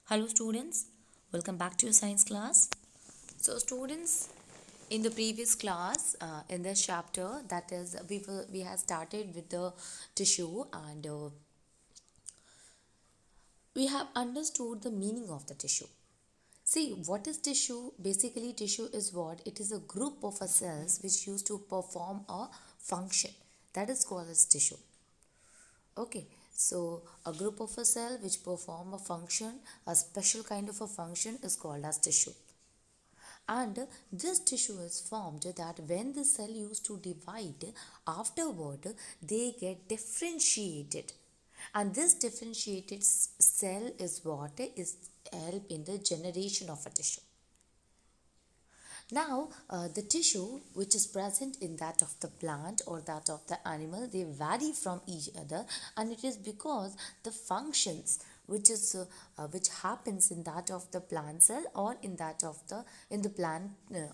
Hello students, welcome back to your science class. So students, in the previous class, in this chapter, that is, we have started with the tissue and we have understood the meaning of the tissue. See, what is tissue? Basically, tissue is what? It is a group of cells which used to perform a function. That is called as tissue. Okay, so a group of a cell which perform a function, a special kind of a function is called as tissue. And this tissue is formed that when the cell used to divide, afterward they get differentiated. And this differentiated cell is what is help in the generation of a tissue. Now, the tissue which is present in that of the plant or that of the animal, they vary from each other, and it is because the functions which happens in that of the plant cell or in that of the plant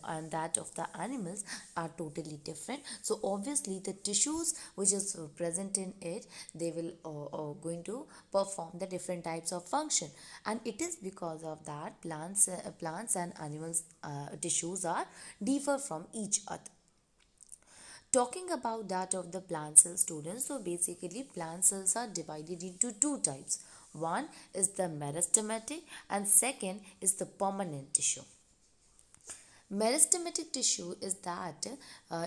and that of the animals are totally different. So obviously the tissues which is present in it, they will going to perform the different types of function, and it is because of that plants and animals tissues are differ from each other. Talking about that of the plant cell, students, so basically plant cells are divided into two types. One is the meristematic and second is the permanent tissue. Meristematic tissue is that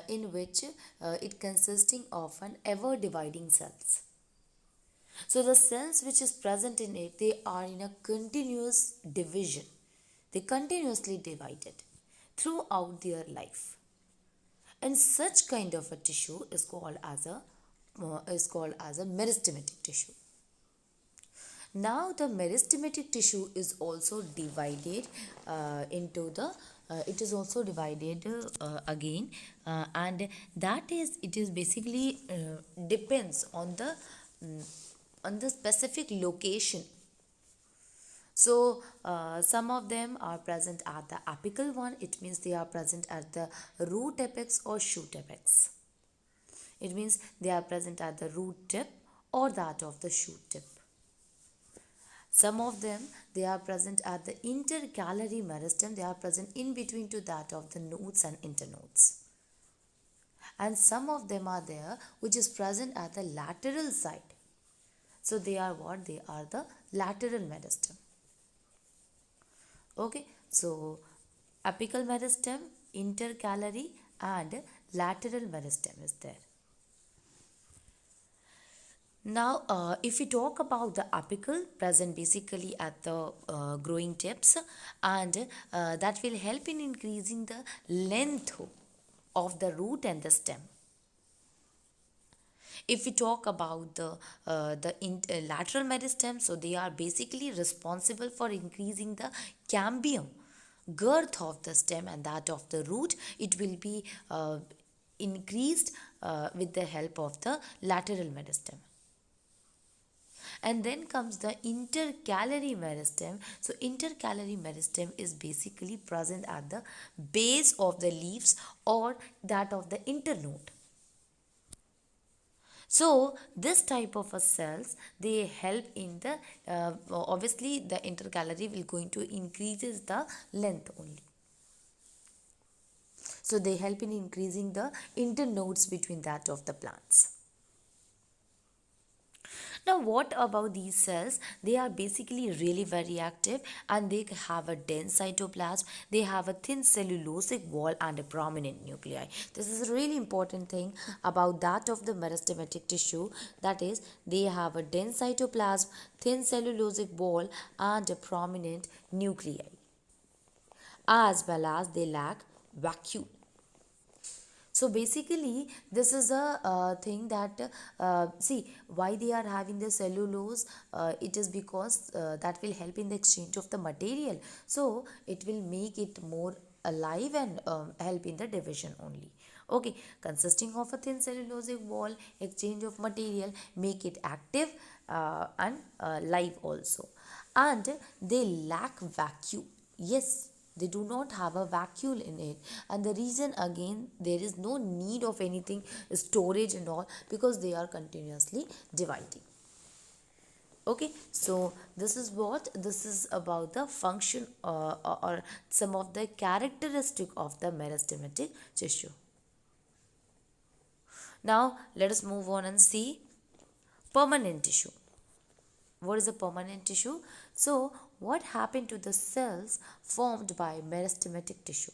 in which it consisting of an ever dividing cells. So the cells which is present in it, they are in a continuous division. They continuously divided throughout their life. And such kind of a tissue is called as a meristematic tissue. Now the meristematic tissue is also divided into the it is also divided again, and that is it is basically depends on the specific location. So some of them are present at the apical one. It means they are present at the root apex or shoot apex. It means they are present at the root tip or that of the shoot tip. Some of them, they are present at the intercalary meristem. They are present in between to that of the nodes and internodes. And some of them are there which is present at the lateral side. So they are what? They are the lateral meristem. Okay, so apical meristem, intercalary and lateral meristem is there. Now, if we talk about the apical, present basically at the growing tips, and that will help in increasing the length of the root and the stem. If we talk about the lateral meristem, so they are basically responsible for increasing the cambium, girth of the stem and that of the root. It will be increased with the help of the lateral meristem. And then comes the intercalary meristem. So intercalary meristem is basically present at the base of the leaves or that of the internode. So this type of a cells, they help in the obviously the intercalary will going to increases the length only. So they help in increasing the internodes between that of the plants. Now, what about these cells? They are basically really very active and they have a dense cytoplasm. They have a thin cellulosic wall and a prominent nuclei. This is a really important thing about that of the meristematic tissue. That is, they have a dense cytoplasm, thin cellulosic wall and a prominent nuclei. As well as they lack vacuole. So basically this is a thing that see why they are having the cellulose. It is because that will help in the exchange of the material, so it will make it more alive and help in the division only. Okay, consisting of a thin cellulosic wall, exchange of material, make it active and live also. And they lack vacuole. Yes, they do not have a vacuole in it, and the reason again, there is no need of anything storage and all, because they are continuously dividing. Okay, so this is about the function or some of the characteristic of the meristematic tissue. Now let us move on and see permanent tissue. What is a permanent tissue? So what happened to the cells formed by meristematic tissue?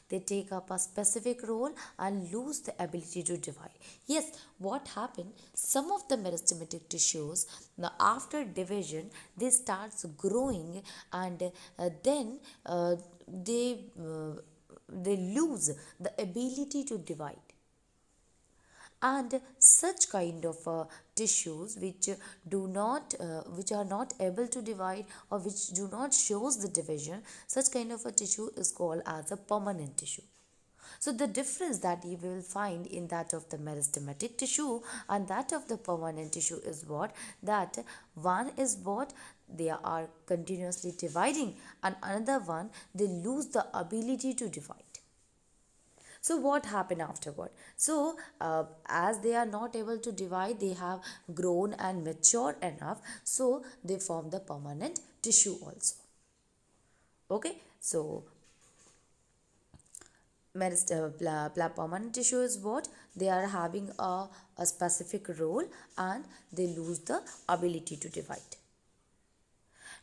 They take up a specific role and lose the ability to divide. Yes, what happened? Some of the meristematic tissues, now after division, they starts growing, and then they lose the ability to divide. And such kind of tissues which are not able to divide, or which do not shows the division, such kind of a tissue is called as a permanent tissue. So the difference that you will find in that of the meristematic tissue and that of the permanent tissue is what? That one is what? They are continuously dividing, and another one, they lose the ability to divide. So what happened afterward? So as they are not able to divide, they have grown and matured enough, so they form the permanent tissue also. Okay, so permanent tissue is what? They are having a specific role, and they lose the ability to divide.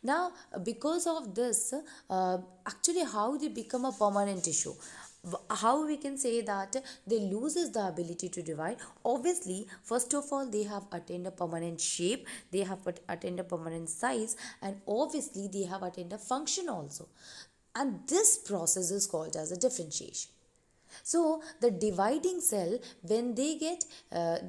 Now because of this, actually how they become a permanent tissue, how we can say that they loses the ability to divide? Obviously, first of all, they have attained a permanent shape, they have attained a permanent size, and obviously they have attained a function also, and this process is called as a differentiation. So the dividing cell, when they get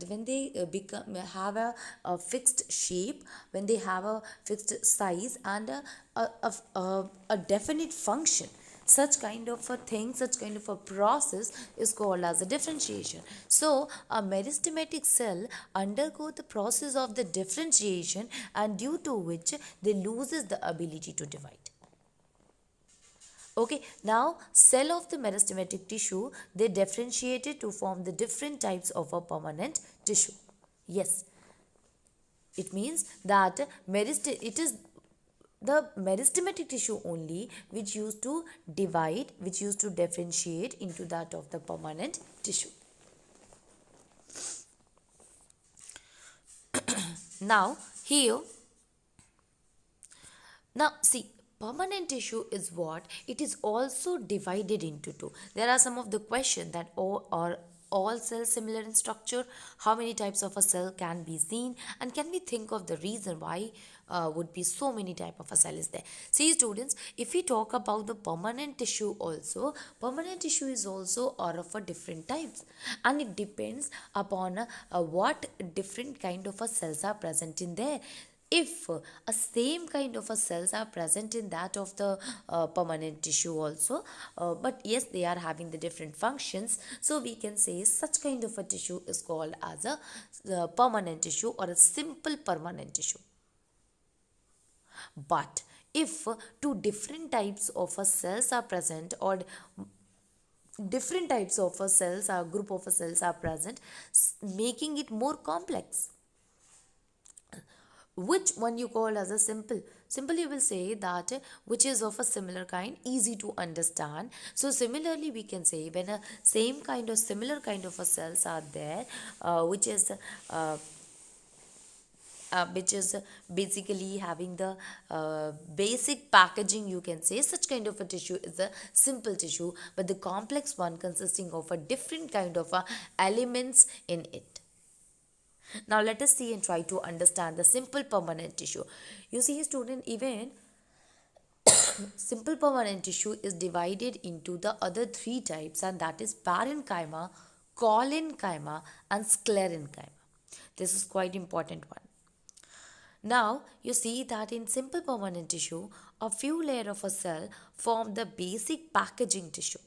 when they become have a fixed shape, when they have a fixed size and a definite function, such kind of a thing, such kind of a process is called as a differentiation. So a meristematic cell undergo the process of the differentiation, and due to which they loses the ability to divide. Okay, now cell of the meristematic tissue, they differentiated to form the different types of a permanent tissue. Yes, it means that it is the meristematic tissue only which used to divide, which used to differentiate into that of the permanent tissue. Now here, now see, permanent tissue is what? It is also divided into two. There are some of the questions that are all cells similar in structure? How many types of a cell can be seen? And can we think of the reason why would be so many type of a cell is there? See students, if we talk about the permanent tissue also, permanent tissue is also are of a different types, and it depends upon what different kind of a cells are present in there. If a same kind of a cells are present in that of the permanent tissue also, but yes, they are having the different functions, so we can say such kind of a tissue is called as a permanent tissue or a simple permanent tissue. But if two different types of a cells are present, or different types of a cells or group of a cells are present, making it more complex, which one you call as a simple, you will say that which is of a similar kind, easy to understand. So similarly we can say when a same kind or similar kind of a cells are there, uh, which is basically having the basic packaging, you can say such kind of a tissue is a simple tissue, but the complex one consisting of a different kind of elements in it. Now let us see and try to understand the simple permanent tissue. You see student, even simple permanent tissue is divided into the other three types, and that is parenchyma, collenchyma and sclerenchyma. This is quite important one. Now you see that in simple permanent tissue, a few layers of a cell form the basic packaging tissue.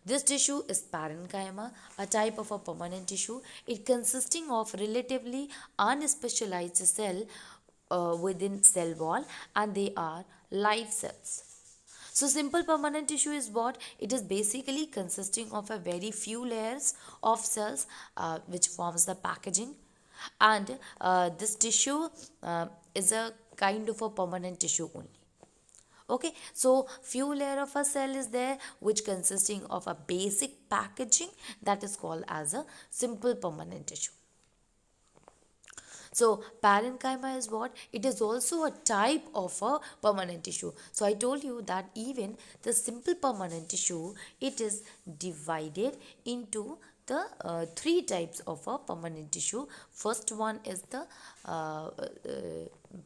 This tissue is parenchyma, a type of a permanent tissue. It consisting of relatively unspecialized cell within cell wall, and they are live cells. So simple permanent tissue is what? It is basically consisting of a very few layers of cells which forms the packaging, and this tissue is a kind of a permanent tissue only. Okay, so few layer of a cell is there which consisting of a basic packaging that is called as a simple permanent tissue. So parenchyma is what? It is also a type of a permanent tissue. So I told you that even the simple permanent tissue, it is divided into the three types of a permanent tissue. First one is the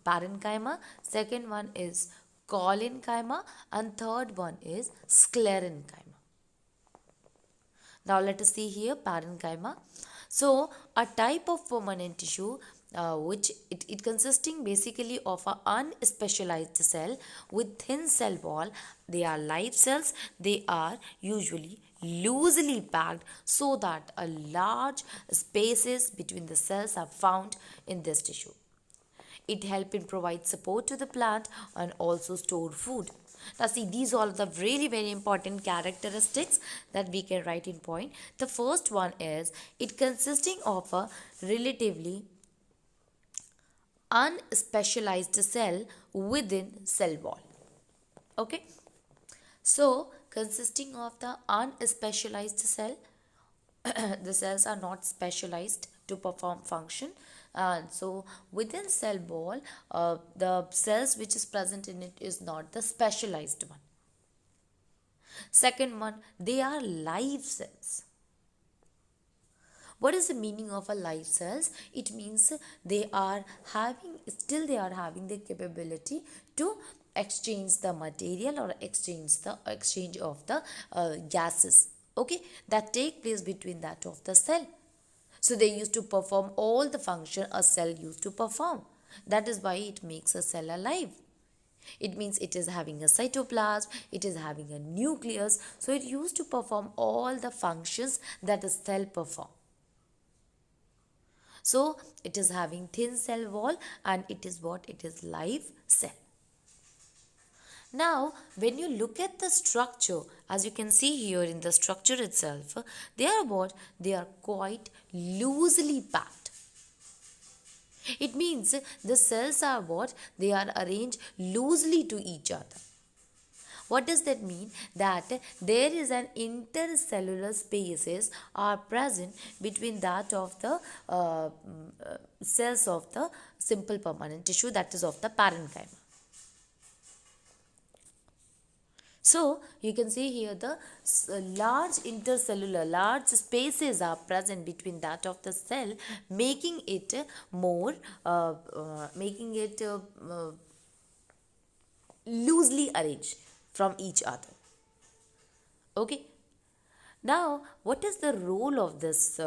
parenchyma, second one is collenchyma, and third one is sclerenchyma. Now let us see here parenchyma. So a type of permanent tissue which it consisting basically of a unspecialized cell with thin cell wall. They are live cells. They are usually loosely packed so that a large spaces between the cells are found in this tissue. It helps in provide support to the plant and also store food. Now see, these are the really very important characteristics that we can write in point. The first one is it consisting of a relatively unspecialized cell within cell wall. Okay. So consisting of the unspecialized cell, the cells are not specialized to perform function. So within cell wall, the cells which is present in it is not the specialized one. Second one, they are live cells. What is the meaning of a live cells? It means they are having the capability to exchange the material or exchange of the gases, okay, that take place between that of the cell. So they used to perform all the function a cell used to perform. That is why it makes a cell alive. It means it is having a cytoplasm, it is having a nucleus, so it used to perform all the functions that a cell perform. So it is having thin cell wall and it is what? It is live cell. Now, when you look at the structure, as you can see here in the structure itself, they are what? They are quite loosely packed. It means the cells are what? They are arranged loosely to each other. What does that mean? That there is an intercellular spaces are present between that of the cells of the simple permanent tissue, that is of the parenchyma. So you can see here the large spaces are present between that of the cell, making it loosely arranged from each other. Okay. Now, what is the role of this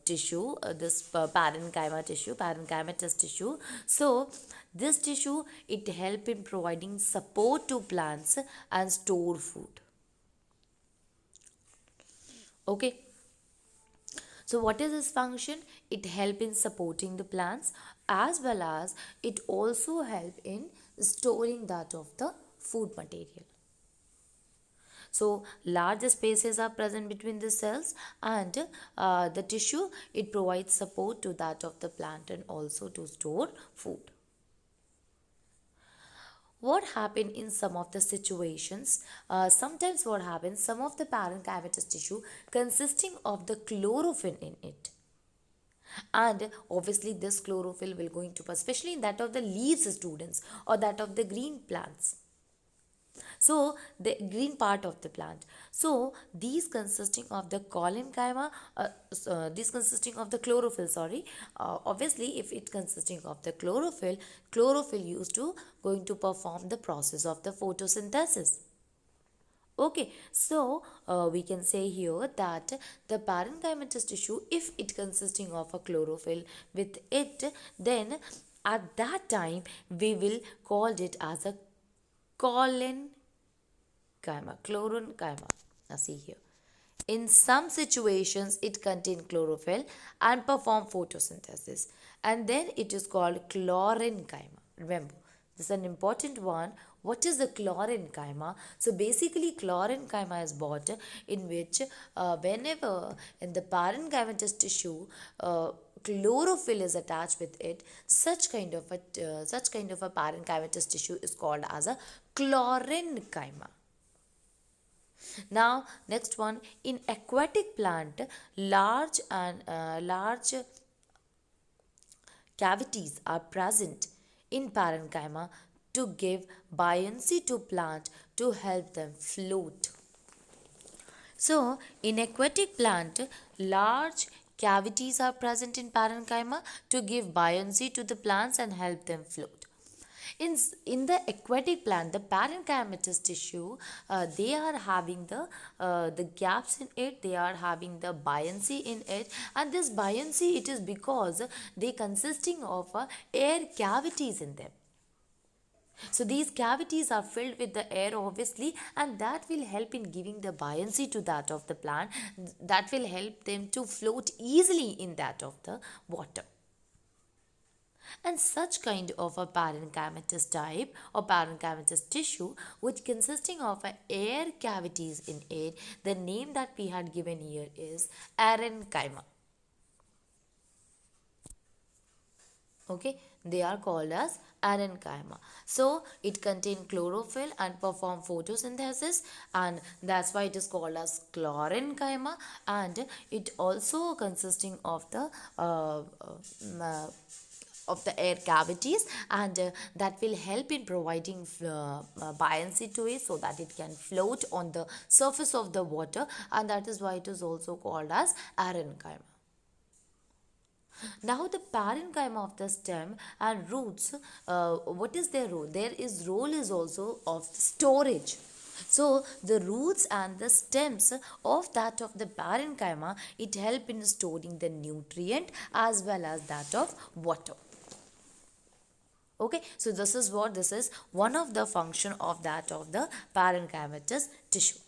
tissue, parenchymatous tissue? So, this tissue, it help in providing support to plants and store food. Okay. So, what is this function? It help in supporting the plants as well as it also help in storing that of the food material. So large spaces are present between the cells and the tissue, it provides support to that of the plant and also to store food. What happened in some of the situations? Sometimes what happens, some of the parenchymatous tissue consisting of the chlorophyll in it. And obviously this chlorophyll will going to, especially in that of the leaves students or that of the green plants. So the green part of the plant. So these consisting of the collenchyma, these consisting of the chlorophyll. Sorry, obviously if it consisting of the chlorophyll used to going to perform the process of the photosynthesis. Okay, so we can say here that the parenchymatous tissue, if it consisting of a chlorophyll with it, then at that time we will call it as a collenchyma. Now see here. In some situations, it contains chlorophyll and perform photosynthesis. And then it is called chlorenchyma. Remember, this is an important one. What is the chlorenchyma? So basically, chlorenchyma is what in which whenever in the parenchymatous tissue, chlorophyll is attached with it, such kind of a parenchymatous tissue is called as a chlorenchyma. Now, next one, in aquatic plant, large cavities are present in parenchyma to give buoyancy to plant to help them float. So, in aquatic plant, large cavities are present in parenchyma to give buoyancy to the plants and help them float. In the aquatic plant, the parenchymatous tissue, they are having the gaps in it, they are having the buoyancy in it, and this buoyancy, it is because they consisting of air cavities in them. So these cavities are filled with the air obviously, and that will help in giving the buoyancy to that of the plant, that will help them to float easily in that of the water. And such kind of a parenchymatous type or parenchymatous tissue, which consisting of air cavities in it, the name that we had given here is parenchyma. Okay, they are called as parenchyma. So it contains chlorophyll and perform photosynthesis, and that's why it is called as chlorenchyma. And it also consisting of the air cavities, and that will help in providing buoyancy to it so that it can float on the surface of the water, and that is why it is also called as parenchyma. Now the parenchyma of the stem and roots, what is their role? Role is also of storage. So the roots and the stems of that of the parenchyma, it help in storing the nutrient as well as that of water. Okay, so this is one of the function of that of the parenchymatous tissue.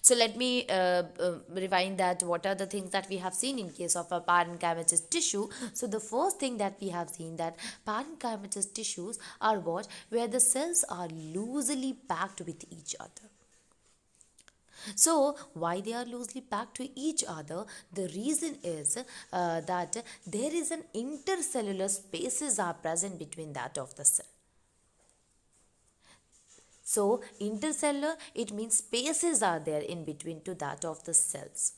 So let me rewind that. What are the things that we have seen in case of a parenchymatous tissue? So the first thing that we have seen, that parenchymatous tissues are what? Where the cells are loosely packed with each other. So why they are loosely packed to each other? The reason is that there is an intercellular spaces are present between that of the cell. So intercellular, it means spaces are there in between to that of the cells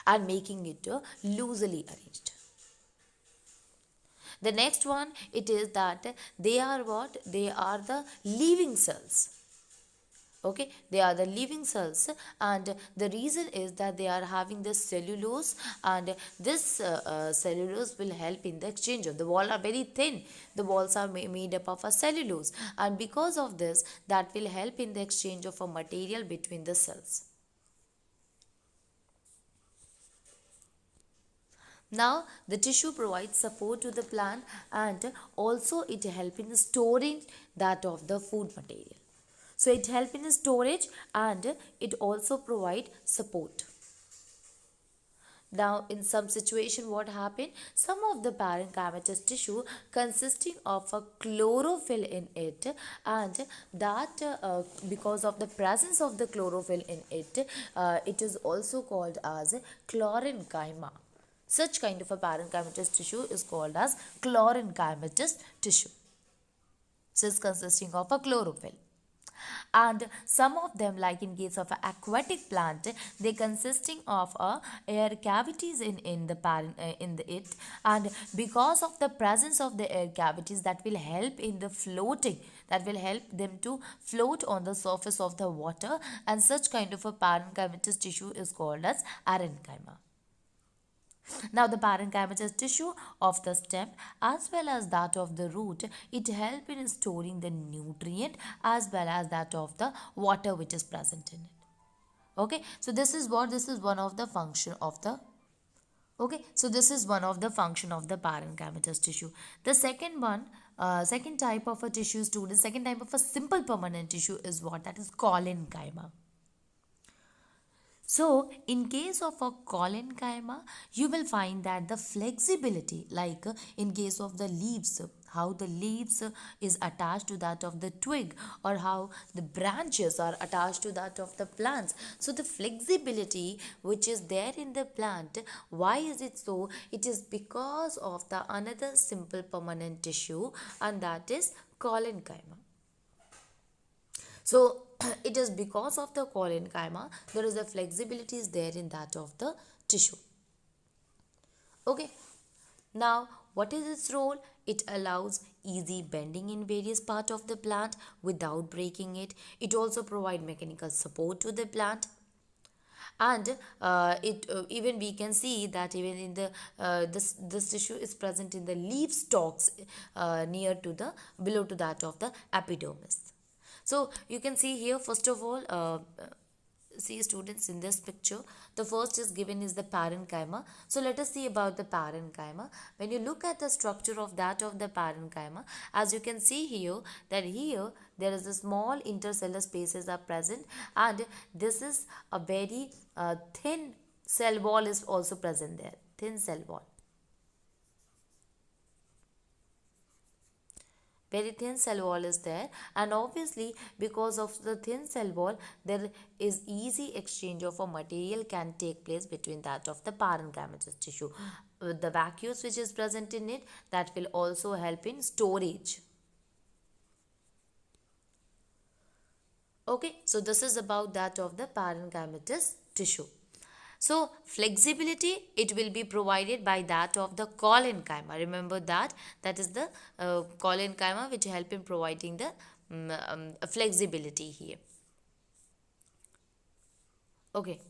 and making it loosely arranged. The next one, it is that they are what? They are the living cells. Okay, they are the living cells, and the reason is that they are having the cellulose, and this cellulose will help in the exchange of the wall are very thin. The walls are made up of a cellulose, and because of this, that will help in the exchange of a material between the cells. Now the tissue provides support to the plant, and also it helps in storing that of the food material. So it helps in storage, and it also provide support. Now in some situation, what happened? Some of the parenchymatous tissue consisting of a chlorophyll in it, and that because of the presence of the chlorophyll in it, it is also called as chlorenchyma. Such kind of a parenchymatous tissue is called as chlorenchymatous tissue. So it's consisting of a chlorophyll. And some of them, like in case of an aquatic plant, they consisting of air cavities in it, and because of the presence of the air cavities, that will help in the floating, that will help them to float on the surface of the water, and such kind of a parenchymatous tissue is called as parenchyma. Now the parenchymatous tissue of the stem as well as that of the root, it helps in storing the nutrient as well as that of the water which is present in it. Okay, so this is one of the function of the parenchymatous tissue. The second one, second type of a tissue, student, second type of a simple permanent tissue is what? That is collenchyma. So, in case of a collenchyma, you will find that the flexibility, like in case of the leaves, how the leaves is attached to that of the twig, or how the branches are attached to that of the plants. So the flexibility which is there in the plant, why is it so? It is because of the another simple permanent tissue, and that is collenchyma. So it is because of the collenchyma there is a flexibility is there in that of the tissue. Okay. Now, what is its role? It allows easy bending in various parts of the plant without breaking it. It also provides mechanical support to the plant. And it even we can see that even in the this tissue is present in the leaf stalks near to the below to that of the epidermis. So you can see here, first of all, see students, in this picture the first is given is the parenchyma. So let us see about the parenchyma. When you look at the structure of that of the parenchyma, as you can see here, that here there is a small intercellular spaces are present, and this is a very thin cell wall is also present there, thin cell wall, very thin cell wall is there. And obviously because of the thin cell wall there is easy exchange of a material can take place between that of the parenchymatous tissue. The vacuoles which is present in it, that will also help in storage. Okay, so this is about that of the parenchymatous tissue. So flexibility, it will be provided by that of the collenchyma. Remember that that is the collenchyma which help in providing the flexibility here. Okay.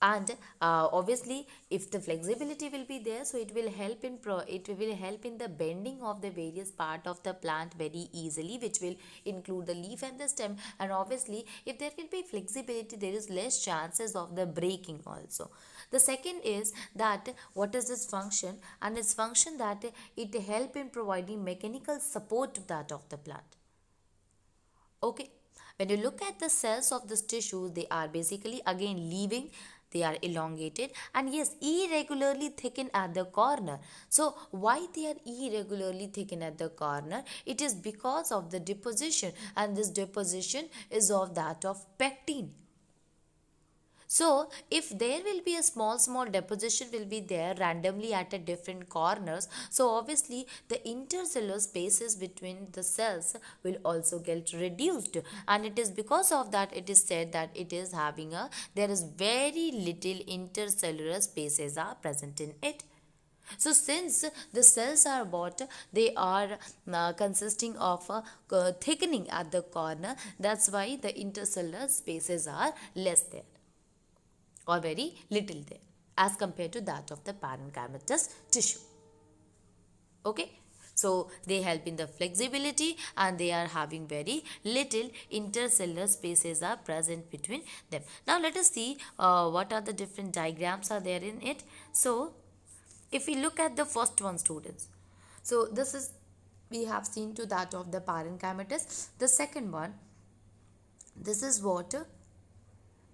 And obviously if the flexibility will be there, so it will help in it will help in the bending of the various part of the plant very easily, which will include the leaf and the stem. And obviously if there will be flexibility, there is less chances of the breaking also. The second is that what is its function, and its function that it help in providing mechanical support to that of the plant. Okay. When you look at the cells of this tissue, they are basically again living, they are elongated, and yes, irregularly thickened at the corner. So why they are irregularly thickened at the corner? It is because of the deposition, and this deposition is of that of pectin. So if there will be a small deposition will be there randomly at a different corners, so obviously the intercellular spaces between the cells will also get reduced, and it is because of that it is said that it is having a, there is very little intercellular spaces are present in it. So since the cells are what, they are consisting of thickening at the corner, that's why the intercellular spaces are less there, or very little there, as compared to that of the parenchymatous tissue. Okay. So they help in the flexibility, and they are having very little intercellular spaces are present between them. Now let us see what are the different diagrams are there in it. So if we look at the first one, students, so this is, we have seen to that of the parenchymatous. The second one, this is what,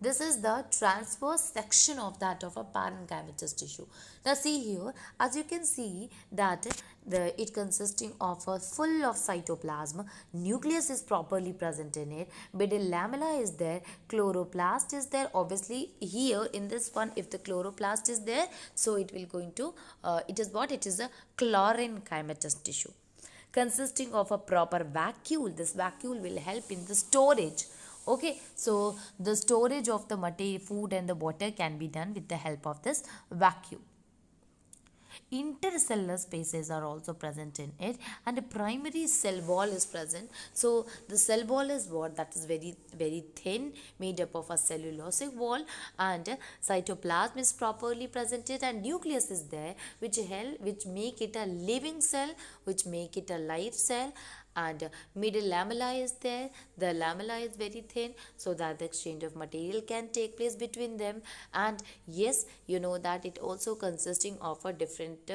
this is the transverse section of that of a parenchymatous tissue. Now see here, as you can see that it consisting of a full of cytoplasm, nucleus is properly present in it, middle lamella is there, chloroplast is there. Obviously here in this one, if the chloroplast is there, so it will going to, it is what, it is a chlorenchymatous tissue consisting of a proper vacuole. This vacuole will help in the storage. Okay, so the storage of the material, food and the water can be done with the help of this vacuole. Intercellular spaces are also present in it, and a primary cell wall is present. So the cell wall is what, that is very thin, made up of a cellulosic wall, and cytoplasm is properly presented, and nucleus is there, which make it a living cell, which make it a live cell. And middle lamella is there, the lamella is very thin, so that the exchange of material can take place between them. And yes, you know that it also consisting of a different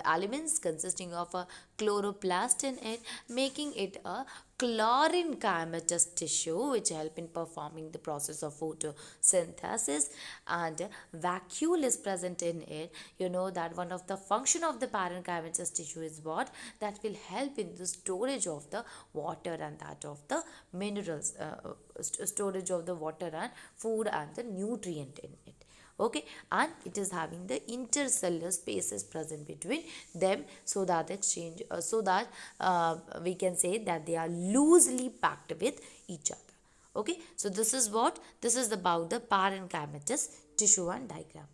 elements consisting of a chloroplast in it, making it a sclerenchymatous tissue which help in performing the process of photosynthesis, and vacuole is present in it. You know that one of the function of the parenchymatous tissue is what? That will help in the storage of the water and that of the minerals, storage of the water and food and the nutrient in it. Okay, and it is having the intercellular spaces present between them, so that exchange we can say that they are loosely packed with each other. Okay, so this is about the parenchymatous tissue and diagram.